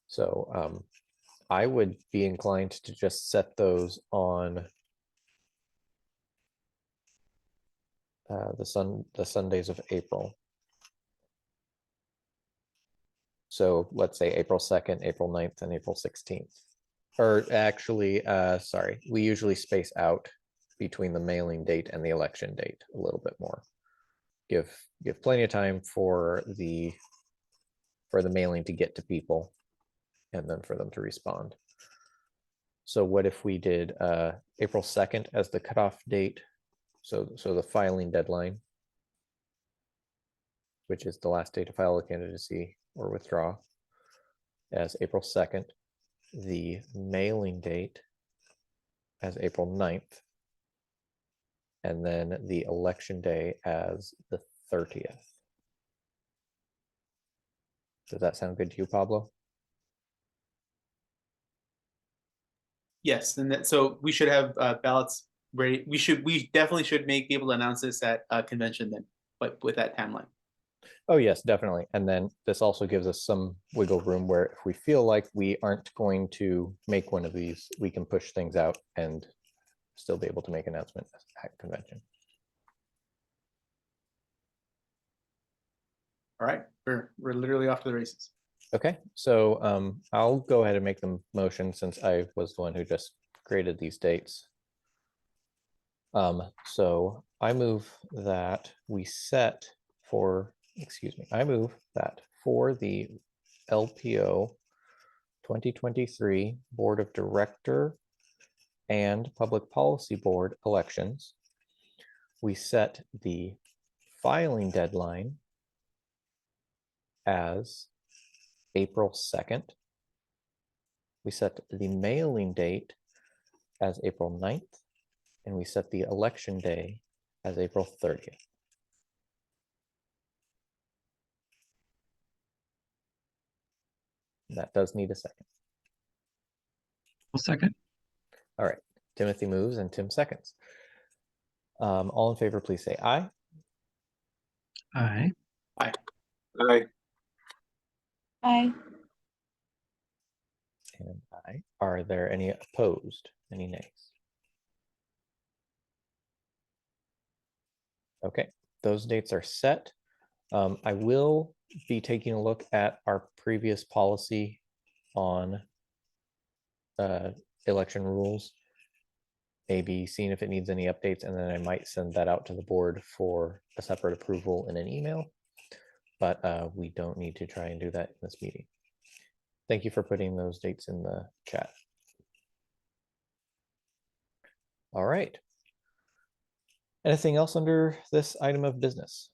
So I would be inclined to just set those on the Sundays of April. So let's say April 2nd, April 9th, and April 16th. Or actually, sorry, we usually space out between the mailing date and the election date a little bit more. Give plenty of time for the mailing to get to people and then for them to respond. So what if we did April 2nd as the cutoff date? So the filing deadline, which is the last day to file a candidacy or withdraw, as April 2nd, the mailing date as April 9th, and then the election day as the 30th. Does that sound good to you, Pablo? Yes, and that, so we should have ballots ready. We definitely should be able to announce this at convention then, but with that timeline. Oh, yes, definitely. And then this also gives us some wiggle room where if we feel like we aren't going to make one of these, we can push things out and still be able to make announcements at convention. All right, we're literally off to the races. Okay, so I'll go ahead and make the motion since I was the one who just created these dates. So I move that we set for, I move that for the LPO 2023 Board of Director and Public Policy Board elections, we set the filing deadline as April 2nd. We set the mailing date as April 9th, and we set the election day as April 30th. That does need a second. I'll second. All right, Timothy moves and Tim seconds. All in favor, please say aye. Aye. Aye. Aye. Aye. And aye. Are there any opposed? Any nays? Okay, those dates are set. I will be taking a look at our previous policy on election rules, maybe seeing if it needs any updates, and then I might send that out to the board for a separate approval in an email, but we don't need to try and do that in this meeting. Thank you for putting those dates in the chat. All right. Anything else under this item of business?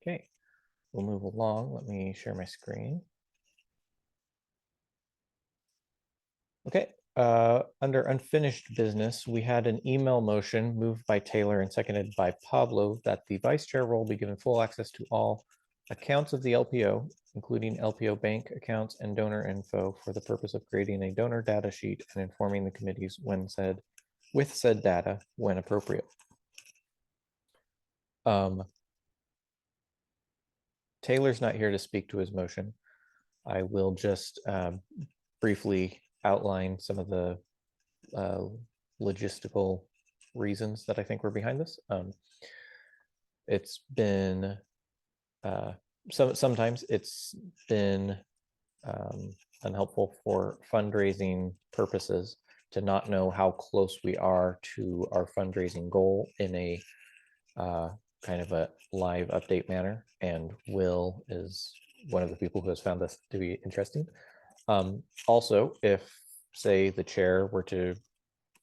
Okay, we'll move along. Let me share my screen. Okay, under unfinished business, we had an email motion moved by Taylor and seconded by Pablo that the vice chair role be given full access to all accounts of the LPO, including LPO bank accounts and donor info, for the purpose of creating a donor data sheet and informing the committees with said data when appropriate. Taylor's not here to speak to his motion. I will just briefly outline some of the logistical reasons that I think were behind this. It's been sometimes it's been unhelpful for fundraising purposes to not know how close we are to our fundraising goal in a kind of a live update manner, and Will is one of the people who has found this to be interesting. Also, if, say, the chair were to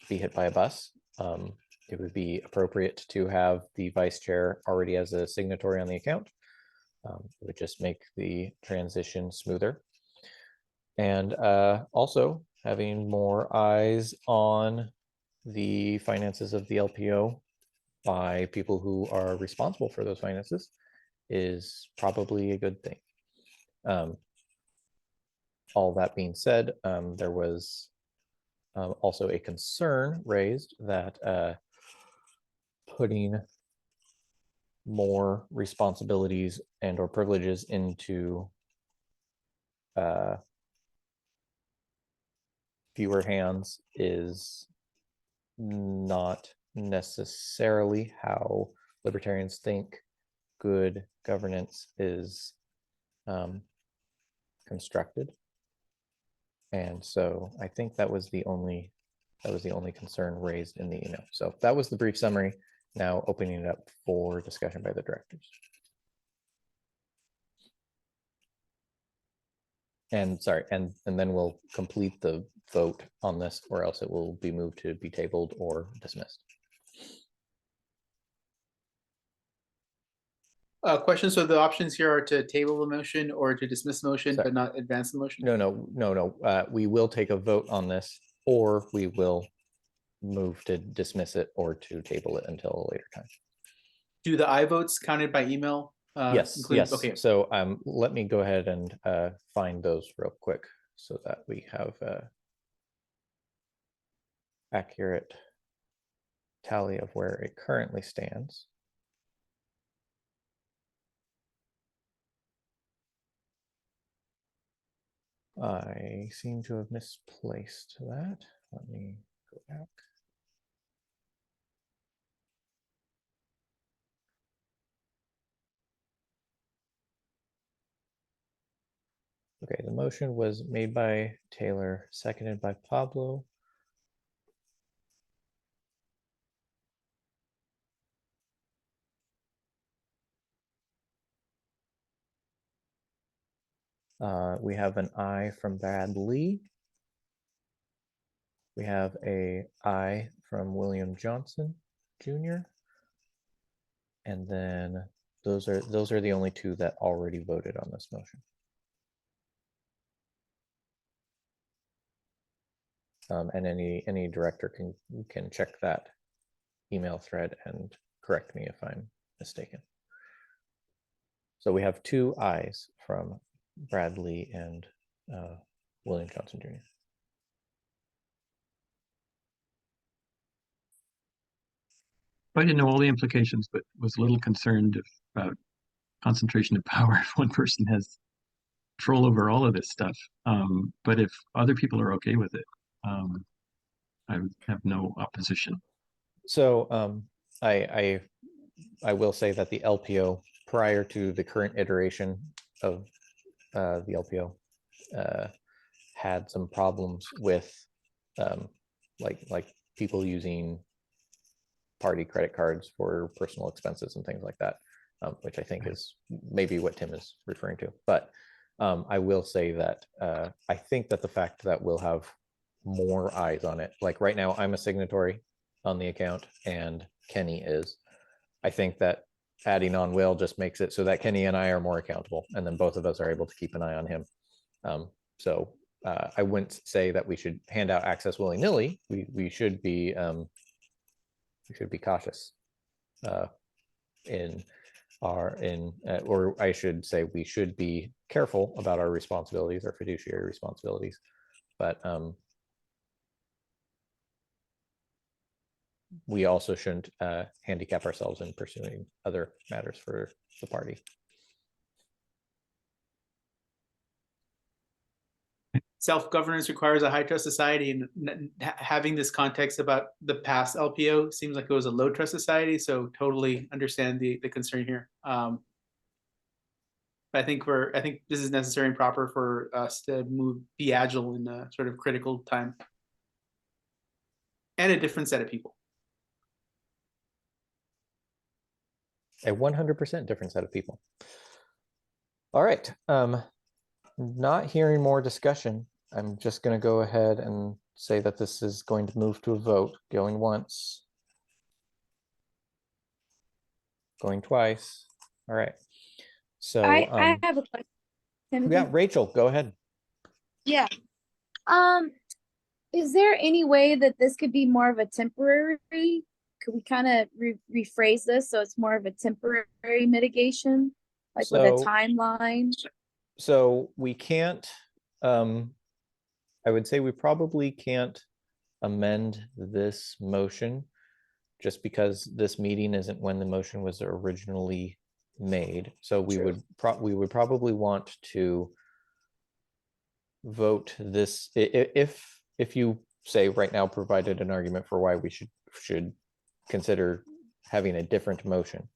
be hit by a bus, it would be appropriate to have the vice chair already as a signatory on the account. It would just make the transition smoother. And also having more eyes on the finances of the LPO by people who are responsible for those finances is probably a good thing. All that being said, there was also a concern raised that putting more responsibilities and or privileges into fewer hands is not necessarily how libertarians think good governance is constructed. And so I think that was the only concern raised in the email. So that was the brief summary. Now opening it up for discussion by the directors. And sorry, and then we'll complete the vote on this, or else it will be moved to be tabled or dismissed. Questions. So the options here are to table the motion or to dismiss the motion, Sorry. but not advance the motion. No. We will take a vote on this, or we will move to dismiss it or to table it until a later time. Do the I votes counted by email? Yes. Yes. Okay. So let me go ahead and find those real quick so that we have accurate tally of where it currently stands. I seem to have misplaced that. Let me go back. Okay, the motion was made by Taylor, seconded by Pablo. We have an I from Brad Lee. We have a I from William Johnson Jr. And then those are the only two that already voted on this motion. And any director can check that email thread and correct me if I'm mistaken. So we have two ayes from Brad Lee and William Johnson Jr. I didn't know all the implications, but was a little concerned about concentration of power if one person has control over all of this stuff. But if other people are okay with it, I have no opposition. So I will say that the LPO prior to the current iteration of the LPO had some problems with like people using party credit cards for personal expenses and things like that, which I think is maybe what Tim is referring to. But I will say that I think that the fact that we'll have more eyes on it, like right now I'm a signatory on the account and Kenny is. I think that adding on Will just makes it so that Kenny and I are more accountable, and then both of us are able to keep an eye on him. So I wouldn't say that we should hand out access willy-nilly. We should be cautious or I should say we should be careful about our responsibilities, our fiduciary responsibilities. But we also shouldn't handicap ourselves in pursuing other matters for the party. Self-governance requires a high trust society, and having this context about the past LPO seems like it was a low trust society. So totally understand the concern here. But I think this is necessary and proper for us to be agile in a sort of critical time, and a different set of people. A 100% different set of people. All right. Not hearing more discussion, I'm just going to go ahead and say that this is going to move to a vote. Going once. Going twice. All right. So I have a question. Yeah, Rachel, go ahead. Yeah. Is there any way that this could be more of a temporary? Could we kind of rephrase this so it's more of a temporary mitigation, like with a timeline? So we can't, I would say we probably can't amend this motion just because this meeting isn't when the motion was originally made. So we True. would probably want to vote this if you say right now provided an argument for why we should consider having a different motion.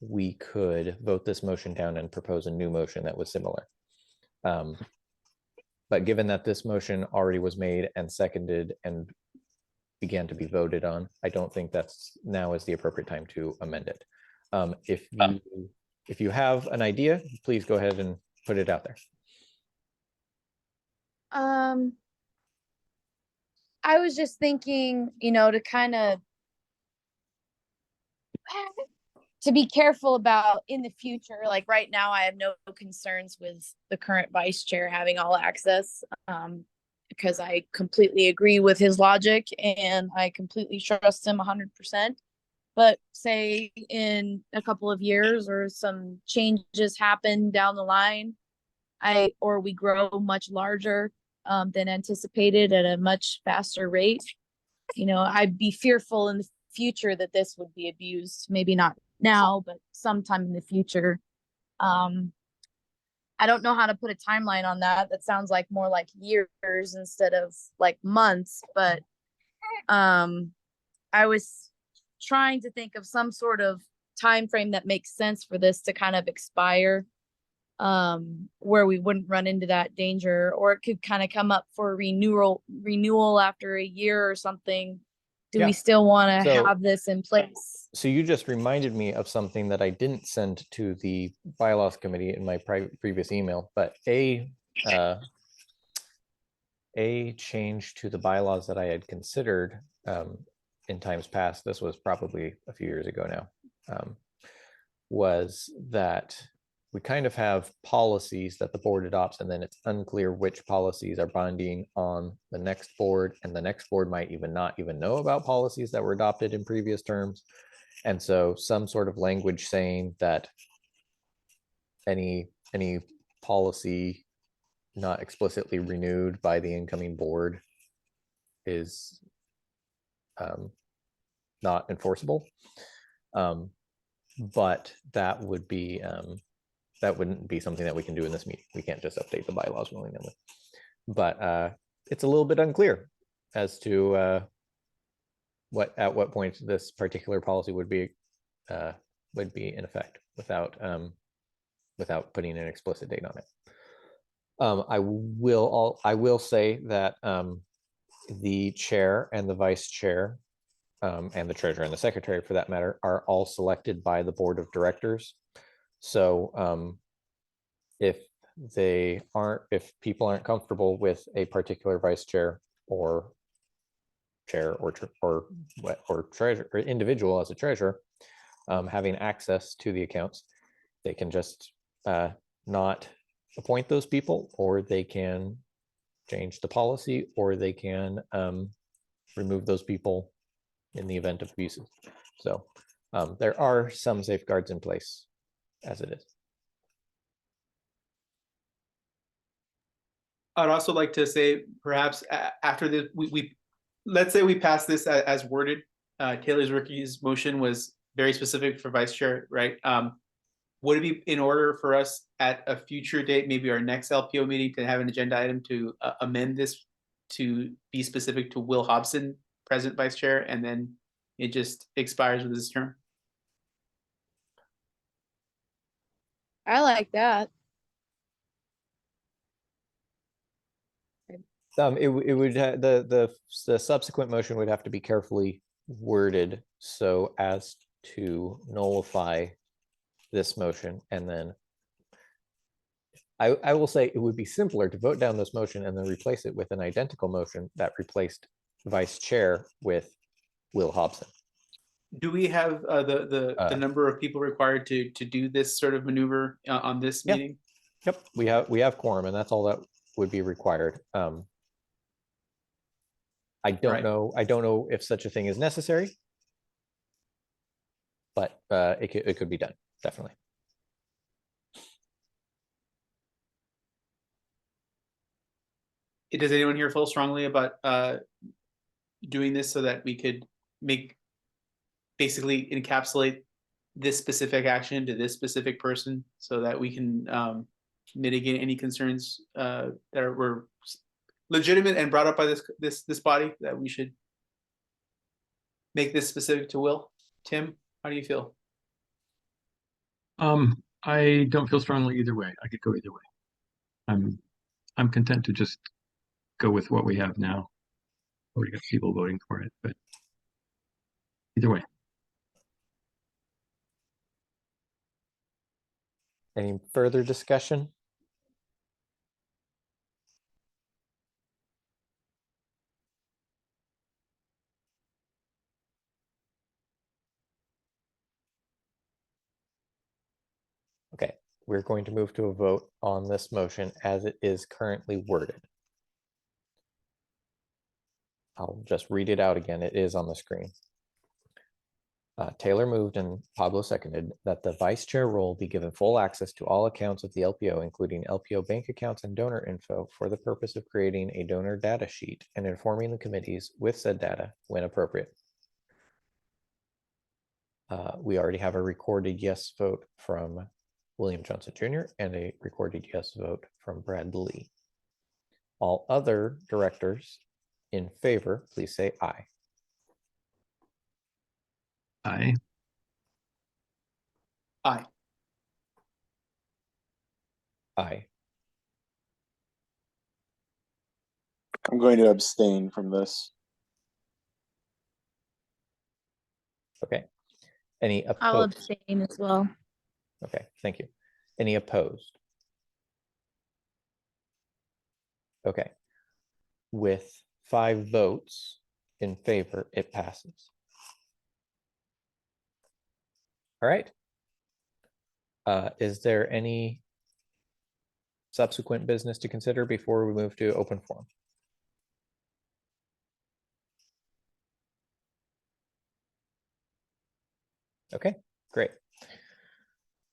We could vote this motion down and propose a new motion that was similar. But given that this motion already was made and seconded and began to be voted on, I don't think that's now is the appropriate time to amend it. If you have an idea, please go ahead and put it out there. I was just thinking, you know, to kind of to be careful about in the future. Like right now, I have no concerns with the current vice chair having all access, because I completely agree with his logic and I completely trust him 100%. But say in a couple of years or some changes happen down the line, or we grow much larger than anticipated at a much faster rate, you know, I'd be fearful in the future that this would be abused. Maybe not now, but sometime in the future. I don't know how to put a timeline on that. That sounds like more like years instead of like months, but I was trying to think of some sort of time frame that makes sense for this to kind of expire, where we wouldn't run into that danger, or it could kind of come up for renewal after a year or something. Do we still want to have this in place? So you just reminded me of something that I didn't send to the bylaws committee in my previous email, but a change to the bylaws that I had considered in times past, this was probably a few years ago now, was that we kind of have policies that the board adopts, and then it's unclear which policies are binding on the next board, and the next board might not even know about policies that were adopted in previous terms. And so some sort of language saying that any policy not explicitly renewed by the incoming board is not enforceable. But that would be that wouldn't be something that we can do in this meeting. We can't just update the bylaws willy-nilly. But it's a little bit unclear as to at what point this particular policy would be in effect without putting an explicit date on it. I will say that the chair and the vice chair and the treasurer and the secretary, for that matter, are all selected by the board of directors. So if people aren't comfortable with a particular vice chair or treasurer or individual as a treasurer having access to the accounts, they can just not appoint those people, or they can change the policy, or they can remove those people in the event of abuses. So there are some safeguards in place as it is. I'd also like to say, perhaps after this, we let's say we pass this as worded. Taylor's Rickey's motion was very specific for vice chair, right? Would it be in order for us at a future date, maybe our next LPO meeting, to have an agenda item to amend this to be specific to Will Hobson, present vice chair, and then it just expires with his term? I like that. It would the subsequent motion would have to be carefully worded so as to nullify this motion, and then I will say it would be simpler to vote down this motion and then replace it with an identical motion that replaced vice chair with Will Hobson. Do we have the number of people required to do this sort of maneuver on this meeting? Yep, we have quorum, and that's all that would be required. I don't know if such a thing is necessary, but it could be done, definitely. Does anyone here feel strongly about doing this so that we could make basically encapsulate this specific action to this specific person so that we can mitigate any concerns that were legitimate and brought up by this body, that we should make this specific to Will? Tim, how do you feel? I don't feel strongly either way. I could go either way. I'm content to just go with what we have now. Already got people voting for it, but either way. Any further discussion? Okay, we're going to move to a vote on this motion as it is currently worded. I'll just read it out again. It is on the screen. Taylor moved and Pablo seconded that the vice chair role be given full access to all accounts of the LPO, including LPO bank accounts and donor info, for the purpose of creating a donor data sheet and informing the committees with said data when appropriate. We already have a recorded yes vote from William Johnson Jr. and a recorded yes vote from Brad Lee. All other directors in favor, please say aye. Aye. Aye. Aye. I'm going to abstain from this. Okay. Any opposed? I'll abstain as well. Okay, thank you. Any opposed? Okay. With 5 votes in favor, it passes. All right. Is there any subsequent business to consider before we move to open forum? Okay, great.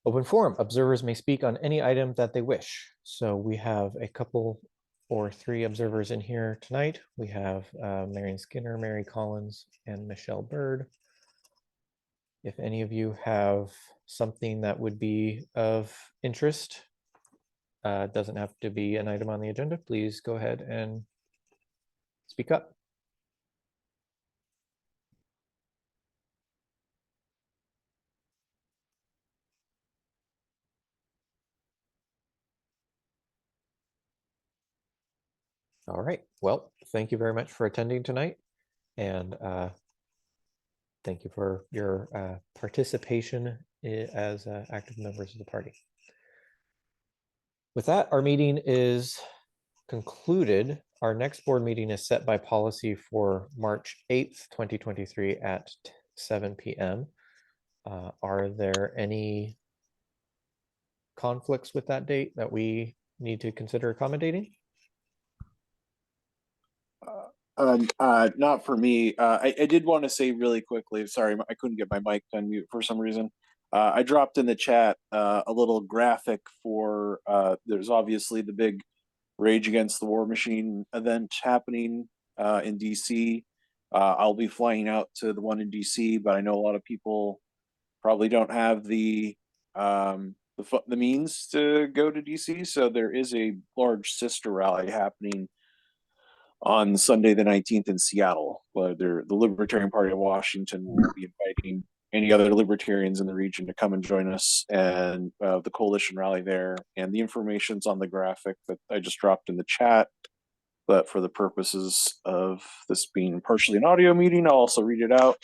Open forum, observers may speak on any item that they wish. So we have a couple or 3 observers in here tonight. We have Marion Skinner, Mary Collins, and Michelle Bird. If any of you have something that would be of interest, doesn't have to be an item on the agenda, please go ahead and speak up. All right, well, thank you very much for attending tonight, and thank you for your participation as active members of the party. With that, our meeting is concluded. Our next board meeting is set by policy for March 8th, 2023 at 7 p.m. Are there any conflicts with that date that we need to consider accommodating? Not for me. I did want to say really quickly, sorry, I couldn't get my mic to unmute for some reason. I dropped in the chat a little graphic for, there's obviously the big Rage Against the War Machine event happening in DC. I'll be flying out to the one in DC, but I know a lot of people probably don't have the means to go to DC. So there is a large sister rally happening on Sunday the 19th in Seattle, where the Libertarian Party of Washington will be inviting any other libertarians in the region to come and join us and the coalition rally there. And the information's on the graphic that I just dropped in the chat. But for the purposes of this being partially an audio meeting, I'll also read it out.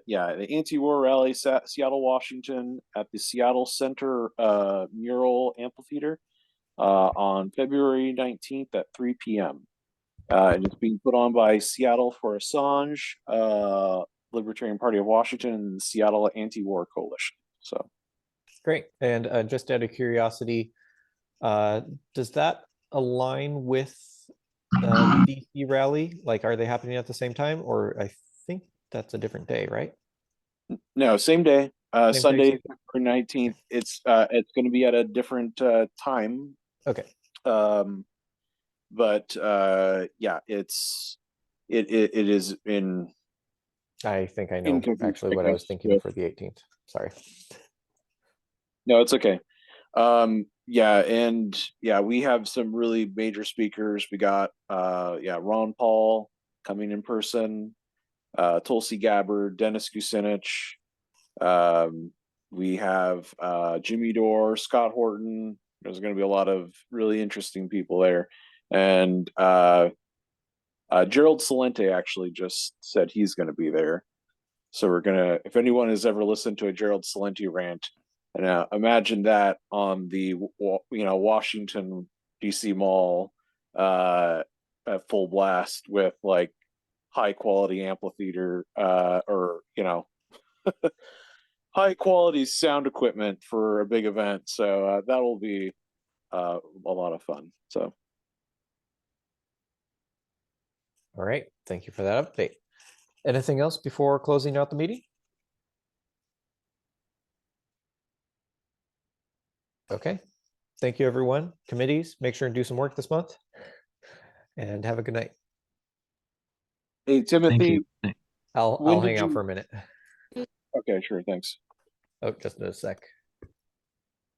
Yeah, the anti-war rally, Seattle, Washington, at the Seattle Center Mural Amphitheater on February 19th at 3 p.m. And it's being put on by Seattle for Assange, Libertarian Party of Washington, and the Seattle Anti-War Coalition. So great. And just out of curiosity, does that align with the DC rally? Like, are they happening at the same time? Or I think that's a different day, right? No, same day. Sunday, day, February 19th. It's going to be at a different time. Okay. But yeah, it is in I think I know actually what I was thinking for the 18th. Sorry. No, it's okay. Yeah, and yeah, we have some really major speakers. We got Ron Paul coming in person, Tulsi Gabbard, Dennis Kucinich. We have Jimmy Dore, Scott Horton. There's going to be a lot of really interesting people there, and Gerald Celente actually just said he's going to be there. So we're gonna, if anyone has ever listened to a Gerald Celente rant, and imagine that on the Washington D.C. Mall at full blast with like high quality amphitheater or high quality sound equipment for a big event. So that will be a lot of fun. So. All right. Thank you for that update. Anything else before closing out the meeting? Okay. Thank you, everyone. Committees, make sure and do some work this month. And have a good night. Hey, Timothy. I'll hang out for a minute. Okay, sure. Thanks. Oh, just in a sec.